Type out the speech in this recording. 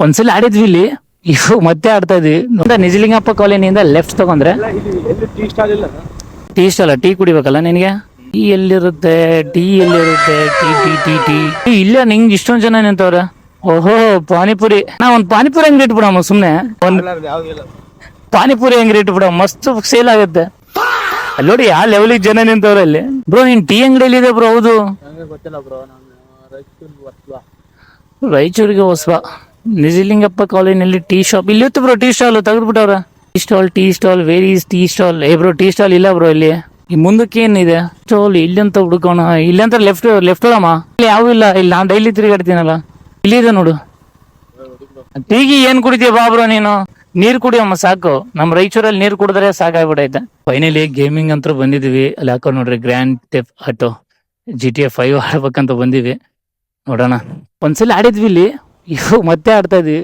ಒಂದ್ಸಲ ಆಡಿದ್ವಿ ಇಲ್ಲಿ, ಇವಾಗ ಮತ್ತೆ ಆಡ್ತಾ ಇದ್ವಿ. ನಿಜಲಿಂಗಪ್ಪ ಕಾಲೋನಿಯಿಂದ ಲೆಫ್ಟ್ ತಗೊಂಡ್ರೆ ಟೀ ಸ್ಟಾಲ್. ಟೀ ಕುಡಿಬೇಕಲ್ಲ ನಿನಗೆ? ಟೀ ಎಲ್ಲಿರುತ್ತೆ? ಟೀ ಎಲ್ಲಿರುತ್ತೆ? ಟೀ ಟೀ ಟೀ ಟೀ ಇಲ್ಲ. ನಿಂಗೆ ಇಷ್ಟೊಂದ್ ಜನ ನಿಂತವ್ರ. ಓಹೋ, ಪಾನಿಪುರಿ. ನಾ ಒಂದ್ ಪಾನಿಪುರಿ ಅಂಗಡಿ ಇಟ್ಬಿಡಮ್ಮ ಸುಮ್ನೆ. ಒಂದ್ ಪಾನಿಪುರಿ ಅಂಗಡಿ ಇಟ್ಬಿಡ, ಮಸ್ತ್ ಸೇಲ್ ಆಗುತ್ತೆ. ಅಲ್ಲಿ ನೋಡಿ ಯಾವ ಲೆವೆಲಿಗೆ ಜನ ನಿಂತವ್ರ ಅಲ್ಲಿ. ಬ್ರೋ ನಿನ್ ಟೀ ಅಂಗಡಿಯಲ್ಲಿ ಇದೆ ಬ್ರೋ? ಹೌದು, ರಾಯಚೂರಿಗೆ ಹೊಸಬ. ನಿಜಲಿಂಗಪ್ಪ ಕಾಲೇಜಿನಲ್ಲಿ ಟೀ ಶಾಪ್ ಇಲ್ಲಿ ಇತ್ತು ಬ್ರೋ. ಟೀ ಸ್ಟಾಲ್ ತೆಗೆದ್ಬಿಟ್ಟವ್ರ. Tea stall where is tea stall? ಏ ಬ್ರೋ, ಟೀ ಸ್ಟಾಲ್ ಇಲ್ಲ ಬ್ರೋ ಇಲ್ಲಿ. ಈ ಮುಂದಕ್ಕೆ ಏನಿದೆ ಸ್ಟಾಲ್? ಇಲ್ಲಂತ ಹುಡುಕೋಣ. ಇಲ್ಲಂತ ಲೆಫ್ಟ್ ಹೋಗಮ್ಮ. ಇಲ್ಲಿ ಯಾವ ಇಲ್ಲ. ಇಲ್ಲಿ ನಾನ್ ಡೈಲಿ ತಿರುಗಾಡ್ತೀನಲ್ಲ, ಇಲ್ಲಿ ಇದೆ ನೋಡು. ಟೀಗಿ ಏನ್ ಕುಡಿತೀಯ ಬಾ ಬ್ರೋ ನೀನು? ನೀರ್ ಕುಡಿಯಮ್ಮ ಸಾಕು. ನಮ್ ರಾಯಚೂರಲ್ಲಿ ನೀರ್ ಕುಡಿದ್ರೆ ಸಾಕಾಗ್ಬಿಟ್ಟೈತೆ. ಫೈನಲಿ ಗೇಮಿಂಗ್ ಅಂತ ಬಂದಿದೀವಿ. ಅಲ್ಲಿ ಹಾಕೊಂಡು ನೋಡ್ರಿ, ಗ್ರ್ಯಾಂಡ್ ಥೆಫ್ಟ್ ಆಟೋ GTA 5 ಆಡ್ಬೇಕಂತ ಬಂದಿವಿ. ನೋಡೋಣ. ಒಂದ್ಸಲ ಆಡಿದ್ವಿ ಇಲ್ಲಿ, ಇವಾಗ ಮತ್ತೆ ಆಡ್ತಾ ಇದೀವಿ.